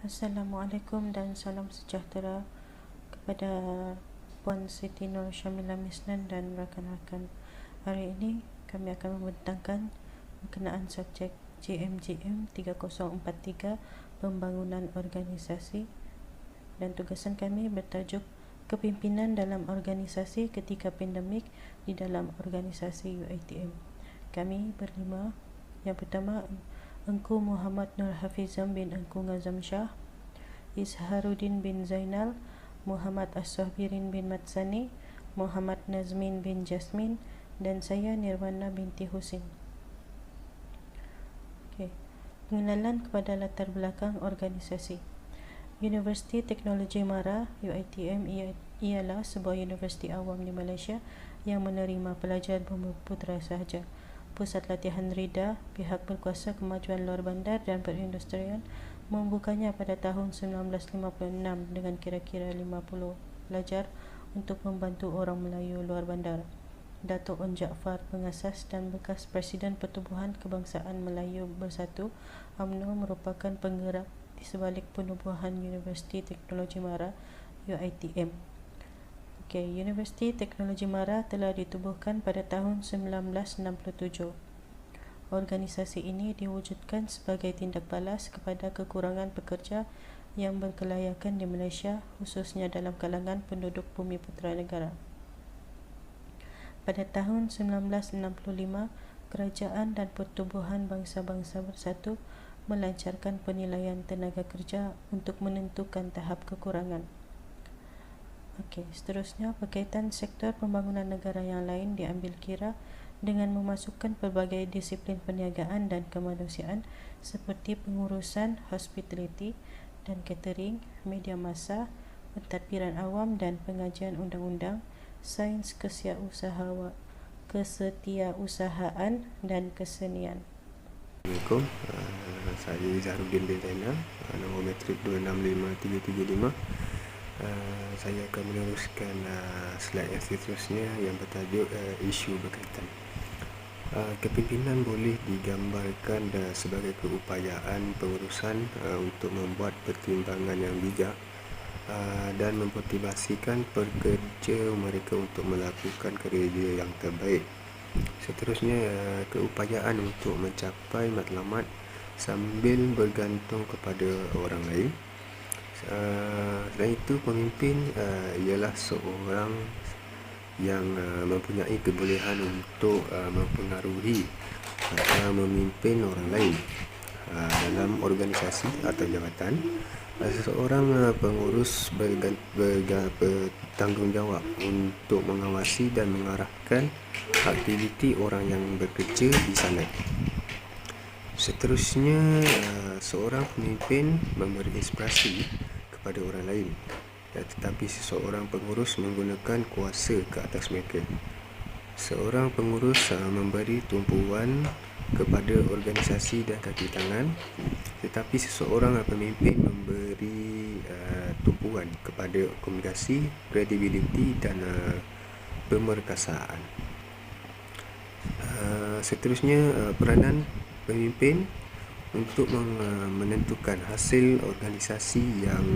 Assalamualaikum dan salam sejahtera kepada Puan Siti Nur Syamila Misnan dan rakan-rakan. Hari ini kami akan membentangkan berkenaan subjek JMJM 3043 Pembangunan Organisasi, dan tugasan kami bertajuk Kepimpinan dalam Organisasi ketika Pandemik di dalam Organisasi UiTM. Kami berlima. Yang pertama, Engku Muhammad Nur Hafizam bin Engku Ngazam Shah, Izharuddin bin Zainal, Muhammad As-Sohbirin bin Matsani, Muhammad Nazmin bin Jasmin, dan saya Nirwana binti Husin. Pengenalan kepada latar belakang organisasi. Universiti Teknologi Mara UiTM ialah sebuah universiti awam di Malaysia yang menerima pelajar berputera sahaja. Pusat latihan RIDA, pihak berkuasa kemajuan luar bandar dan perindustrian, membukanya pada tahun 1956 dengan kira-kira 50 pelajar untuk membantu orang Melayu luar bandar. Datuk On Jaafar, pengasas dan bekas Presiden Pertubuhan Kebangsaan Melayu Bersatu UMNO, merupakan penggerak di sebalik penubuhan Universiti Teknologi Mara UiTM. Universiti Teknologi Mara telah ditubuhkan pada tahun 1967. Organisasi ini diwujudkan sebagai tindak balas kepada kekurangan pekerja yang berkelayakan di Malaysia, khususnya dalam kalangan penduduk Bumi Putera Negara. Pada tahun 1965, Kerajaan dan Pertubuhan Bangsa-Bangsa Bersatu melancarkan penilaian tenaga kerja untuk menentukan tahap kekurangan. Seterusnya, berkaitan sektor pembangunan negara yang lain diambil kira dengan memasukkan pelbagai disiplin perniagaan dan kemanusiaan seperti pengurusan hospitality dan catering, media massa, pentadbiran awam dan pengajian undang-undang, sains kesetiausahaan dan kesenian. Assalamualaikum, saya Izharuddin bin Zainal, nombor matrik 265375. Saya akan meneruskan slide yang seterusnya yang bertajuk isu berkaitan. Kepimpinan boleh digambarkan sebagai keupayaan pengurusan untuk membuat pertimbangan yang bijak dan memotivasikan pekerja mereka untuk melakukan kerja yang terbaik. Seterusnya, keupayaan untuk mencapai matlamat sambil bergantung kepada orang lain. Selain itu, pemimpin ialah seorang yang mempunyai kebolehan untuk mempengaruhi atau memimpin orang lain dalam organisasi atau jabatan. Seseorang pengurus bertanggungjawab untuk mengawasi dan mengarahkan aktiviti orang yang bekerja di sana. Seterusnya, seorang pemimpin memberi inspirasi kepada orang lain, tetapi seseorang pengurus menggunakan kuasa ke atas mereka. Seorang pengurus memberi tumpuan kepada organisasi dan kaki tangan, tetapi seseorang pemimpin memberi tumpuan kepada komunikasi, kredibiliti dan pemerkasaan. Seterusnya, peranan pemimpin untuk menentukan hasil organisasi yang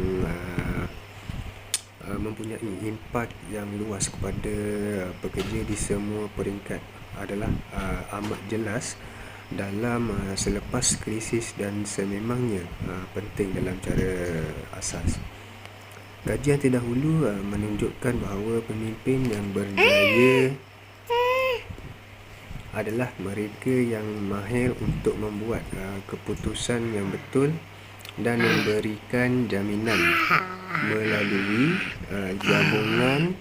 mempunyai impak yang luas kepada pekerja di semua peringkat adalah amat jelas dalam selepas krisis dan sememangnya penting dalam cara asas. Kajian terdahulu menunjukkan bahawa pemimpin yang berjaya adalah mereka yang mahir untuk membuat keputusan yang betul dan memberikan jaminan melalui gabungan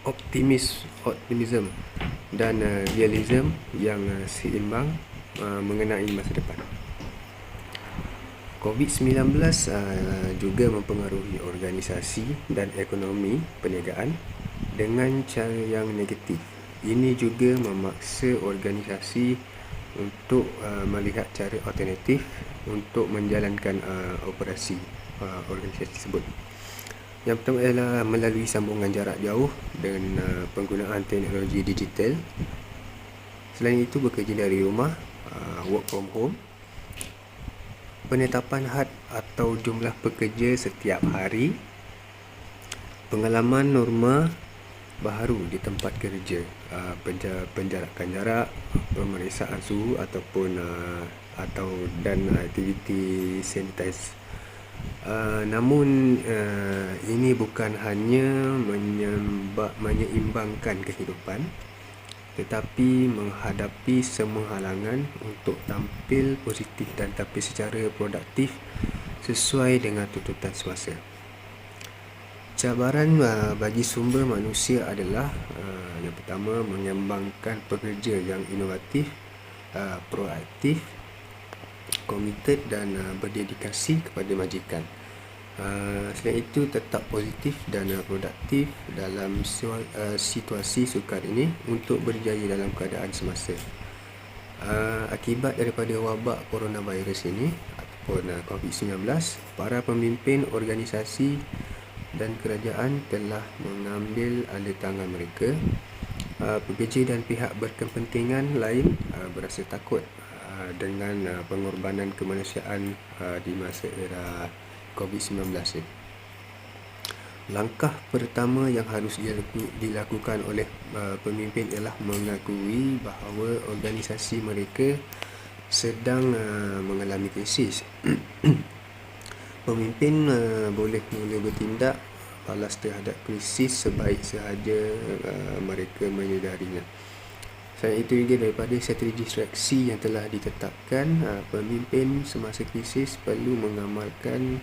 optimism dan realism yang seimbang mengenai masa depan. COVID-19 juga mempengaruhi organisasi dan ekonomi perniagaan dengan cara yang negatif. Ini juga memaksa organisasi untuk melihat cara alternatif untuk menjalankan operasi organisasi tersebut. Yang pertama ialah melalui sambungan jarak jauh dan penggunaan teknologi digital. Selain itu, bekerja dari rumah, work from home. penetapan had atau jumlah pekerja setiap hari, pengalaman norma baharu di tempat kerja, penjarakan jarak, pemeriksaan suhu ataupun dan aktiviti sanitize. Namun ini bukan hanya menyeimbangkan kehidupan, tetapi menghadapi semua halangan untuk tampil positif dan tampil secara produktif sesuai dengan tuntutan semasa. Cabaran bagi sumber manusia adalah yang pertama, mengembangkan pekerja yang inovatif, proaktif, komited dan berdedikasi kepada majikan. Selain itu, tetap positif dan produktif dalam situasi sukar ini untuk berjaya dalam keadaan semasa. Akibat daripada wabak coronavirus ini ataupun COVID-19, para pemimpin organisasi dan kerajaan telah mengambil alih tangan mereka. Pekerja dan pihak berkepentingan lain berasa takut dengan pengorbanan kemanusiaan di masa era COVID-19 ini. Langkah pertama yang harus dilakukan oleh pemimpin ialah mengakui bahawa organisasi mereka sedang mengalami krisis. Pemimpin boleh mula bertindak balas terhadap krisis sebaik sahaja mereka menyedarinya. Selain itu juga, daripada strategi seleksi yang telah ditetapkan, pemimpin semasa krisis perlu mengamalkan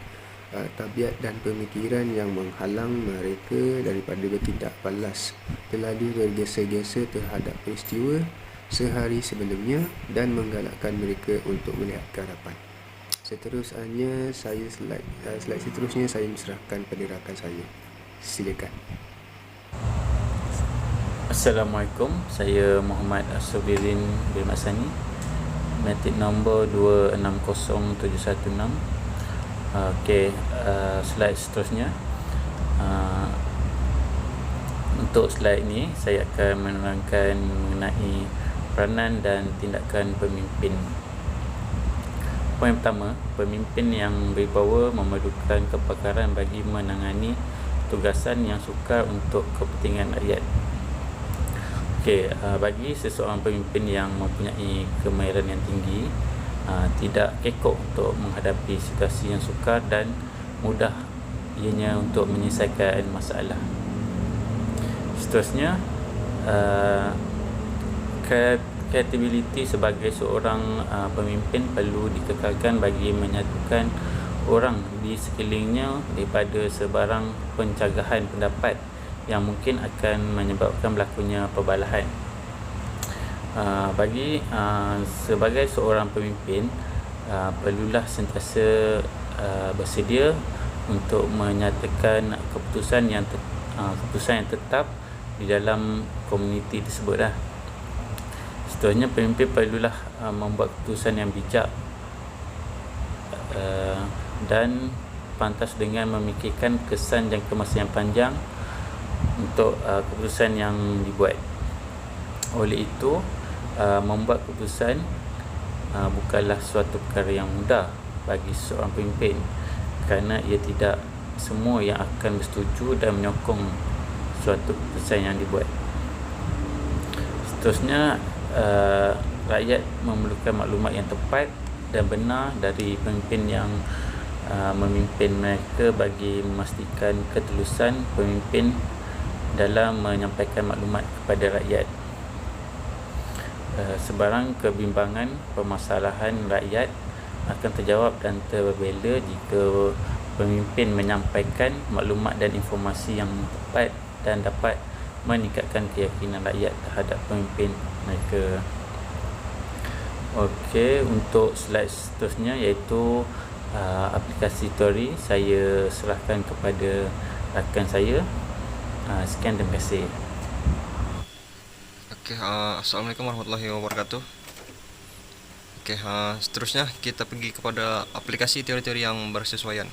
tabiat dan pemikiran yang menghalang mereka daripada bertindak balas terlalu tergesa-gesa terhadap peristiwa sehari sebelumnya dan menggalakkan mereka untuk melihat ke hadapan. Seterusnya, slide seterusnya saya menyerahkan pada rakan saya. Silakan. Assalamualaikum, saya Muhammad Asruddin bin Masani, matric nombor 260716. Slide seterusnya. Untuk slide ini saya akan menerangkan mengenai peranan dan tindakan pemimpin. Poin pertama, pemimpin yang berwibawa memerlukan kepakaran bagi menangani tugasan yang sukar untuk kepentingan rakyat. Bagi seseorang pemimpin yang mempunyai kemahiran yang tinggi, tidak kekok untuk menghadapi situasi yang sukar dan mudah ianya untuk menyelesaikan masalah. Seterusnya, kreatibiliti sebagai seorang pemimpin perlu dikekalkan bagi menyatukan orang di sekelilingnya daripada sebarang pencagahan pendapat yang mungkin akan menyebabkan berlakunya perbalahan. Sebagai seorang pemimpin, perlulah sentiasa bersedia untuk menyatakan keputusan yang tetap di dalam komuniti tersebut. Seterusnya, pemimpin perlulah membuat keputusan yang bijak dan pantas dengan memikirkan kesan jangka masa yang panjang untuk keputusan yang dibuat. Oleh itu, membuat keputusan bukanlah suatu perkara yang mudah bagi seorang pemimpin, kerana ia tidak semua yang akan bersetuju dan menyokong suatu keputusan yang dibuat. Seterusnya, rakyat memerlukan maklumat yang tepat dan benar dari pemimpin yang memimpin mereka bagi memastikan ketulusan pemimpin dalam menyampaikan maklumat kepada rakyat. Sebarang kebimbangan permasalahan rakyat akan terjawab dan terbela jika pemimpin menyampaikan maklumat dan informasi yang tepat dan dapat meningkatkan keyakinan rakyat terhadap pemimpin mereka. Untuk slide seterusnya, iaitu aplikasi teori, saya serahkan kepada rakan saya. Sekian, terima kasih. Assalamualaikum warahmatullahi wabarakatuh. Seterusnya kita pergi kepada aplikasi teori-teori yang bersesuaian.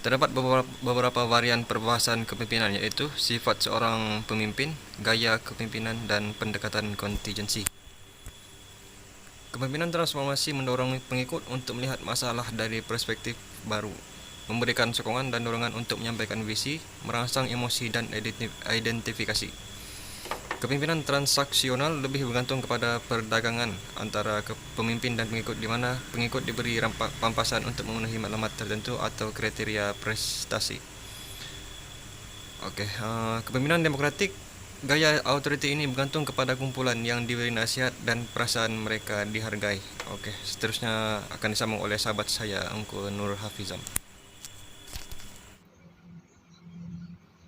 Terdapat beberapa varian perbahasan kepemimpinan, iaitu sifat seorang pemimpin, gaya kepemimpinan, dan pendekatan kontingensi. Kepemimpinan transformasi mendorong pengikut untuk melihat masalah dari perspektif baru, memberikan sokongan dan dorongan untuk menyampaikan visi, merangsang emosi dan identifikasi. Kepemimpinan transaksional lebih bergantung kepada perdagangan antara pemimpin dan pengikut, di mana pengikut diberi pampasan untuk memenuhi maklumat tertentu atau kriteria prestasi. Kepemimpinan demokratik, gaya autoriti ini bergantung kepada kumpulan yang diberi nasihat dan perasaan mereka dihargai. Seterusnya akan disambung oleh sahabat saya, Engku Nur Hafizam.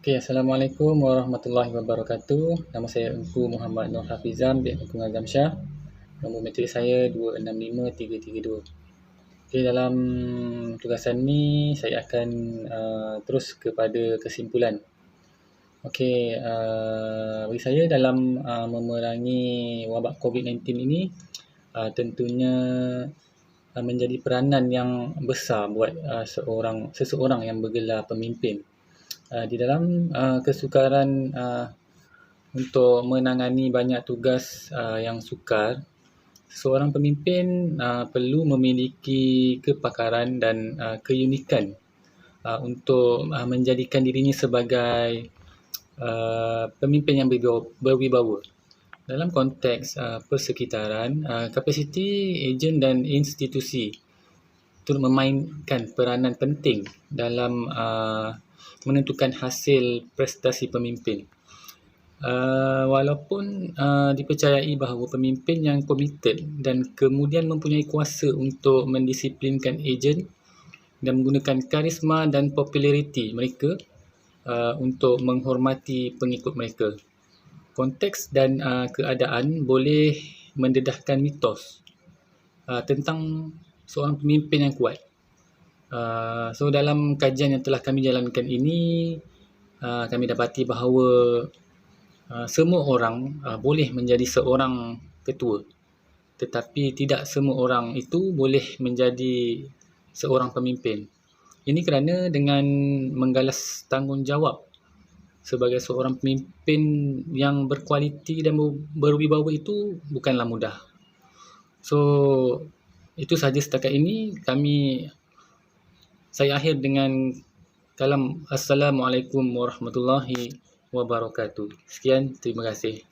Assalamualaikum warahmatullahi wabarakatuh. Nama saya Engku Muhammad Nur Hafizam bin Engku Azam Shah. Nombor matrik saya 265332. Dalam tugasan ni saya akan terus kepada kesimpulan. Bagi saya dalam memerangi wabak COVID-19 ini tentunya menjadi peranan yang besar buat seseorang yang bergelar pemimpin. Di dalam kesukaran untuk menangani banyak tugas yang sukar, seorang pemimpin perlu memiliki kepakaran dan keunikan untuk menjadikan dirinya sebagai pemimpin yang berwibawa. Dalam konteks persekitaran, kapasiti ejen dan institusi turut memainkan peranan penting dalam menentukan hasil prestasi pemimpin. Walaupun dipercayai bahawa pemimpin yang komited dan kemudian mempunyai kuasa untuk mendisiplinkan ejen dan menggunakan karisma dan populariti mereka untuk menghormati pengikut mereka. Konteks dan keadaan boleh mendedahkan mitos tentang seorang pemimpin yang kuat. So dalam kajian yang telah kami jalankan ini, kami dapati bahawa semua orang boleh menjadi seorang ketua, tetapi tidak semua orang itu boleh menjadi seorang pemimpin. Ini kerana dengan menggalas tanggungjawab sebagai seorang pemimpin yang berkualiti dan berwibawa itu bukanlah mudah. So itu sahaja setakat ini. Saya akhir dengan kalam Assalamualaikum warahmatullahi wabarakatuh. Sekian, terima kasih.